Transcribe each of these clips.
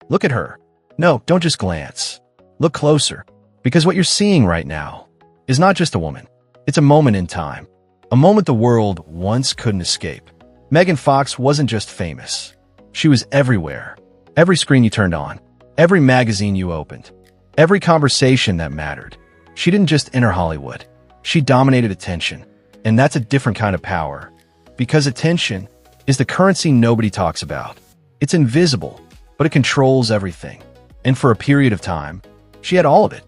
Look at her. No, don't just glance. Look closer. Because what you're seeing right now is not just a woman. It's a moment in time. A moment the world once couldn't escape. Megan Fox wasn't just famous. She was everywhere. Every screen you turned on. Every magazine you opened. Every conversation that mattered. She didn't just enter Hollywood. She dominated attention. And that's a different kind of power. Because attention is the currency nobody talks about. It's invisible, but it controls everything. And for a period of time, she had all of it.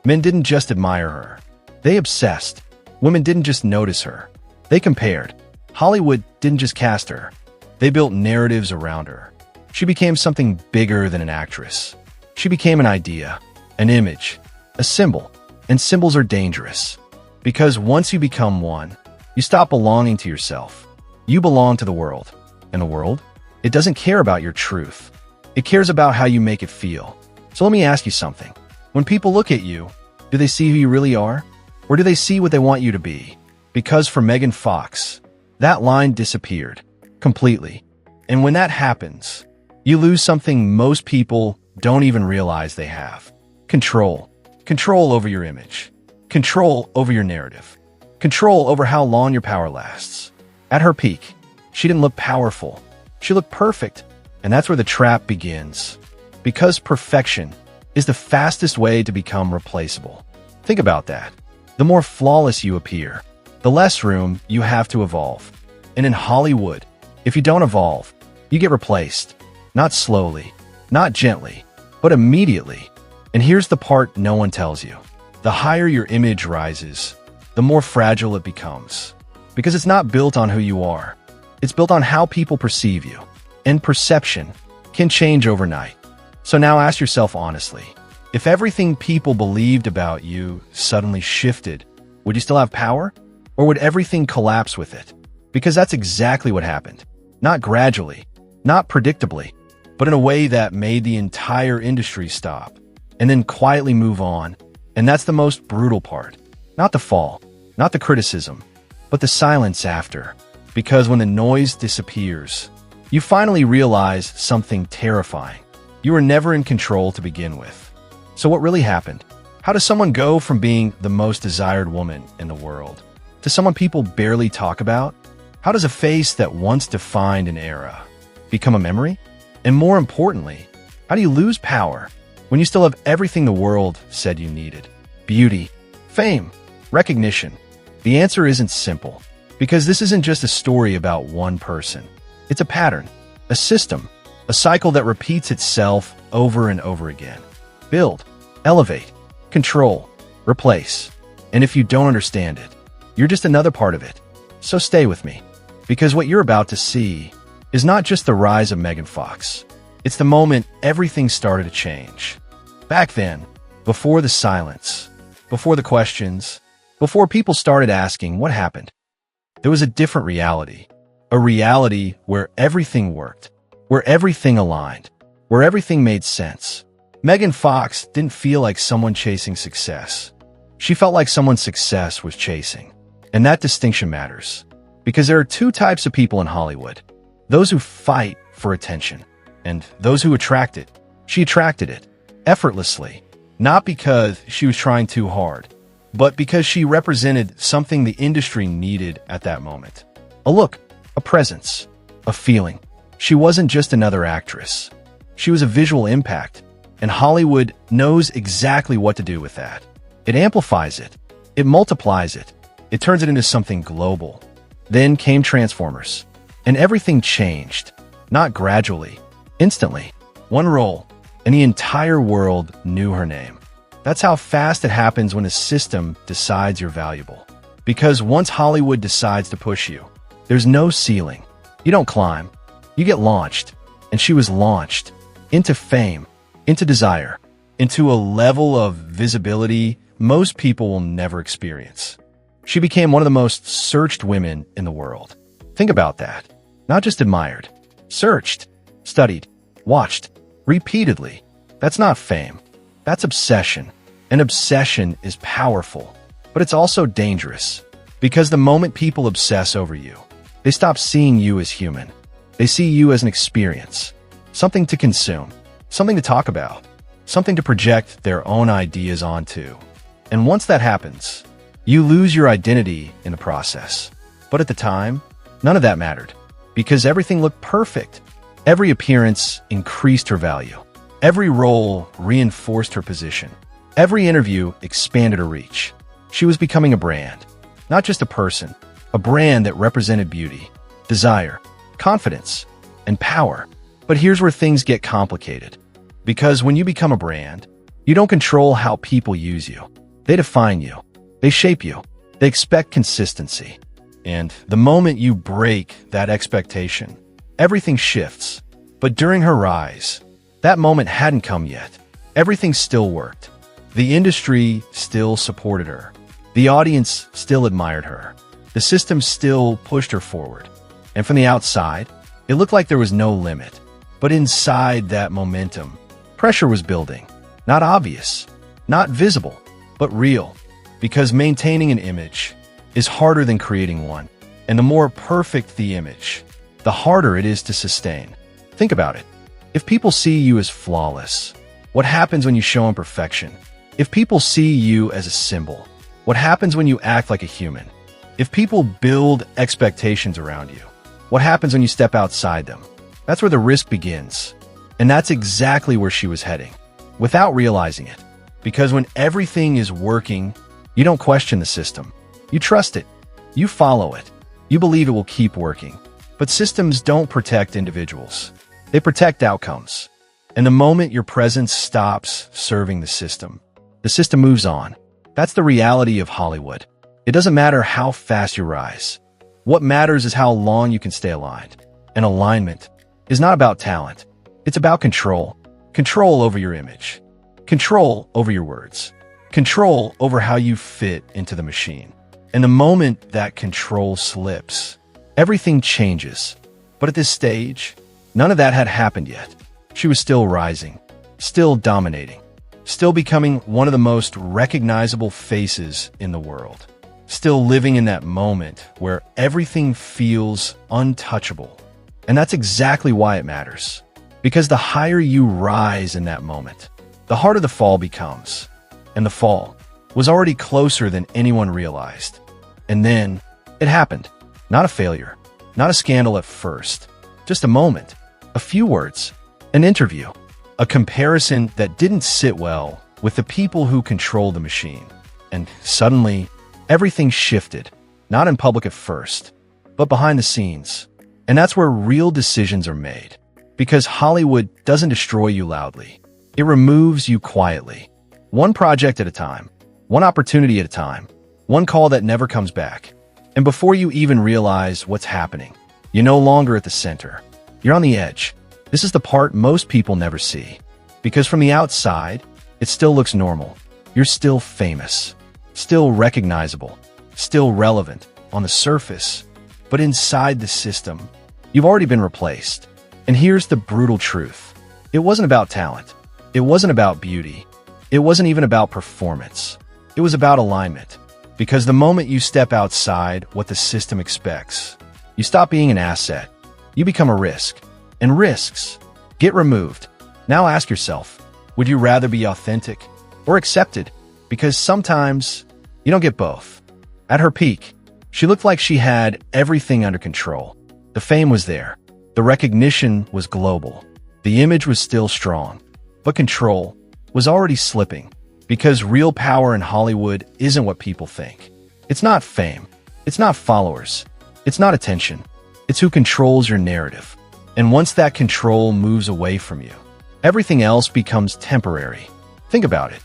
Men didn't just admire her. They obsessed. Women didn't just notice her. They compared. Hollywood didn't just cast her. They built narratives around her. She became something bigger than an actress. She became an idea, an image, a symbol. And symbols are dangerous. Because once you become one, you stop belonging to yourself. You belong to the world. And the world? It doesn't care about your truth. It cares about how you make it feel. So let me ask you something. When people look at you, do they see who you really are? Or do they see what they want you to be? Because for Megan Fox, that line disappeared completely. And when that happens, you lose something most people don't even realize they have. Control. Control over your image. Control over your narrative. Control over how long your power lasts. At her peak, she didn't look powerful. She looked perfect. And that's where the trap begins. Because perfection is the fastest way to become replaceable. Think about that. The more flawless you appear, the less room you have to evolve. And in Hollywood, if you don't evolve, you get replaced. Not slowly, not gently, but immediately. And here's the part no one tells you. The higher your image rises, the more fragile it becomes. Because it's not built on who you are. It's built on how people perceive you. And perception can change overnight. So now ask yourself honestly, if everything people believed about you suddenly shifted, would you still have power? Or would everything collapse with it? Because that's exactly what happened. Not gradually, not predictably, but in a way that made the entire industry stop and then quietly move on. And that's the most brutal part. Not the fall, not the criticism, but the silence after. Because when the noise disappears, you finally realize something terrifying. You were never in control to begin with. So what really happened? How does someone go from being the most desired woman in the world to someone people barely talk about? How does a face that once defined an era become a memory? And more importantly, how do you lose power when you still have everything the world said you needed? Beauty, fame, recognition. The answer isn't simple, because this isn't just a story about one person. It's a pattern, a system, a cycle that repeats itself over and over again. Build, elevate, control, replace. And if you don't understand it, you're just another part of it. So stay with me, because what you're about to see is not just the rise of Megan Fox. It's the moment everything started to change. Back then, before the silence, before the questions, before people started asking what happened, there was a different reality. A reality where everything worked, where everything aligned, where everything made sense. Megan Fox didn't feel like someone chasing success. She felt like someone's success was chasing. And that distinction matters. Because there are two types of people in Hollywood. Those who fight for attention, and those who attract it. She attracted it, effortlessly. Not because she was trying too hard, but because she represented something the industry needed at that moment. A look, a presence, a feeling. She wasn't just another actress. She was a visual impact, and Hollywood knows exactly what to do with that. It amplifies it. It multiplies it. It turns it into something global. Then came Transformers, and everything changed. Not gradually, instantly. One role, and the entire world knew her name. That's how fast it happens when a system decides you're valuable. Because once Hollywood decides to push you, there's no ceiling. You don't climb. You get launched. And she was launched into fame, into desire, into a level of visibility most people will never experience. She became one of the most searched women in the world. Think about that. Not just admired. Searched, studied, watched, repeatedly. That's not fame. That's obsession. And obsession is powerful, but it's also dangerous. Because the moment people obsess over you, they stop seeing you as human. They see you as an experience, something to consume. something to talk about, something to project their own ideas onto. And once that happens, you lose your identity in the process. But at the time, none of that mattered, because everything looked perfect. Every appearance increased her value. Every role reinforced her position. Every interview expanded her reach. She was becoming a brand, not just a person, a brand that represented beauty, desire, confidence, and power. But here's where things get complicated. Because when you become a brand, you don't control how people use you. They define you. They shape you. They expect consistency. And the moment you break that expectation, everything shifts. But during her rise, that moment hadn't come yet. Everything still worked. The industry still supported her. The audience still admired her. The system still pushed her forward. And from the outside, it looked like there was no limit. But inside that momentum, pressure was building. Not obvious, not visible, but real. Because maintaining an image is harder than creating one. And the more perfect the image, the harder it is to sustain. Think about it. If people see you as flawless, what happens when you show imperfection? If people see you as a symbol, what happens when you act like a human? If people build expectations around you, what happens when you step outside them? That's where the risk begins. And that's exactly where she was heading, without realizing it. Because when everything is working, you don't question the system. You trust it. You follow it. You believe it will keep working. But systems don't protect individuals. They protect outcomes. And the moment your presence stops serving the system moves on. That's the reality of Hollywood. It doesn't matter how fast you rise. What matters is how long you can stay aligned. And alignment is not about talent. It's about control. Control over your image. Control over your words. Control over how you fit into the machine. And the moment that control slips, everything changes. But at this stage, none of that had happened yet. She was still rising, still dominating, still becoming one of the most recognizable faces in the world, still living in that moment where everything feels untouchable. And that's exactly why it matters. Because the higher you rise in that moment, the harder the fall becomes. And the fall was already closer than anyone realized. And then it happened. Not a failure, not a scandal at first, just a moment, a few words, an interview, a comparison that didn't sit well with the people who control the machine. And suddenly, everything shifted, not in public at first, but behind the scenes. And that's where real decisions are made. Because Hollywood doesn't destroy you loudly. It removes you quietly. One project at a time, one opportunity at a time, one call that never comes back. And before you even realize what's happening, you're no longer at the center. You're on the edge. This is the part most people never see. Because from the outside, it still looks normal. You're still famous, still recognizable, still relevant on the surface. But inside the system, you've already been replaced. And here's the brutal truth. It wasn't about talent. It wasn't about beauty. It wasn't even about performance. It was about alignment. Because the moment you step outside what the system expects, you stop being an asset. You become a risk. And risks get removed. Now ask yourself, would you rather be authentic or accepted? Because sometimes you don't get both. At her peak, she looked like she had everything under control. The fame was there. The recognition was global. The image was still strong. But control was already slipping. Because real power in Hollywood isn't what people think. It's not fame. It's not followers. It's not attention. It's who controls your narrative. And once that control moves away from you, everything else becomes temporary. Think about it.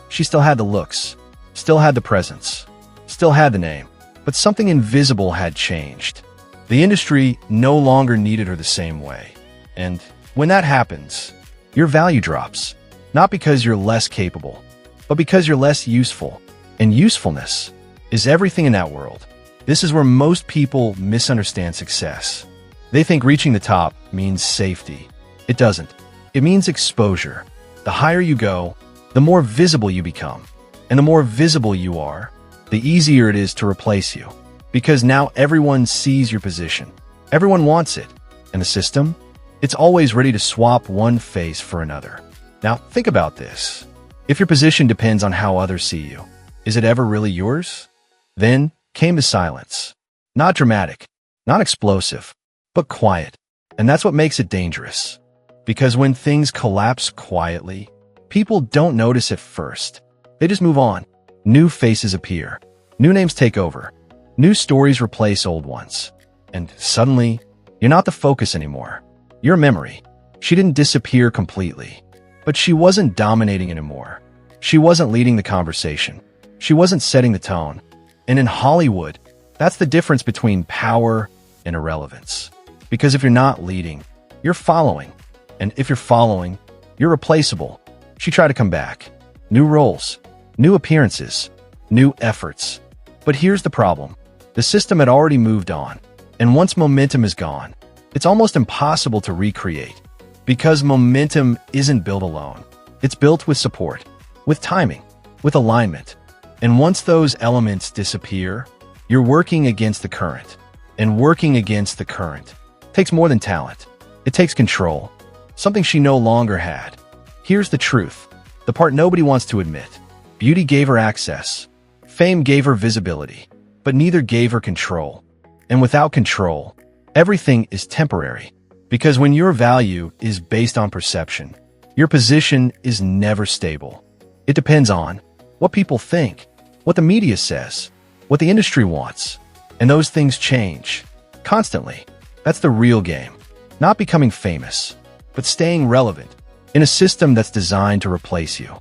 She still had the looks, still had the presence, still had the name, but something invisible had changed. The industry no longer needed her the same way. And when that happens, your value drops. Not because you're less capable, but because you're less useful. And usefulness is everything in that world. This is where most people misunderstand success. They think reaching the top means safety. It doesn't. It means exposure. The higher you go, the more visible you become. And the more visible you are, the easier it is to replace you. Because now everyone sees your position. Everyone wants it. And the system? It's always ready to swap one face for another. Now, think about this. If your position depends on how others see you, is it ever really yours? Then came the silence. Not dramatic, not explosive, but quiet. And that's what makes it dangerous. Because when things collapse quietly, people don't notice at first. They just move on. New faces appear. New names take over. New stories replace old ones. And suddenly, you're not the focus anymore. You're a memory. She didn't disappear completely. But she wasn't dominating anymore. She wasn't leading the conversation. She wasn't setting the tone. And in Hollywood, that's the difference between power and irrelevance. Because if you're not leading, you're following. And if you're following, you're replaceable. She tried to come back. New roles, new appearances, new efforts. But here's the problem. The system had already moved on. And once momentum is gone, it's almost impossible to recreate. Because momentum isn't built alone. It's built with support, with timing, with alignment. And once those elements disappear, you're working against the current. And working against the current takes more than talent. It takes control, something she no longer had. Here's the truth, the part nobody wants to admit. Beauty gave her access. Fame gave her visibility. But neither gave her control. And without control, everything is temporary. Because when your value is based on perception, your position is never stable. It depends on what people think, what the media says, what the industry wants. And those things change constantly. That's the real game. Not becoming famous, but staying relevant in a system that's designed to replace you.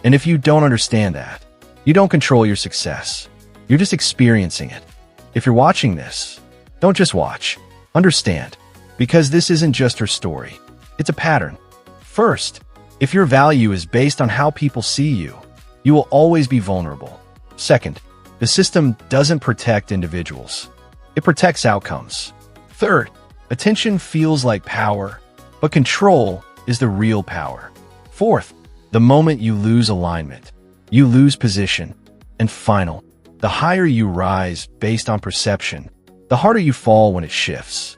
And if you don't understand that, you don't control your success. You're just experiencing it. If you're watching this, don't just watch. Understand. Because this isn't just her story. It's a pattern. First, if your value is based on how people see you, you will always be vulnerable. Second, the system doesn't protect individuals. It protects outcomes. Third, attention feels like power, but control is the real power. Fourth, the moment you lose alignment, you lose position. And final, the higher you rise based on perception, the harder you fall when it shifts.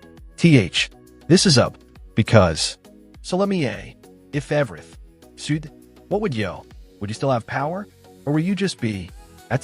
This is up because. So let me if everyth, Sud, what would you? Would you still have power? Or will you just be at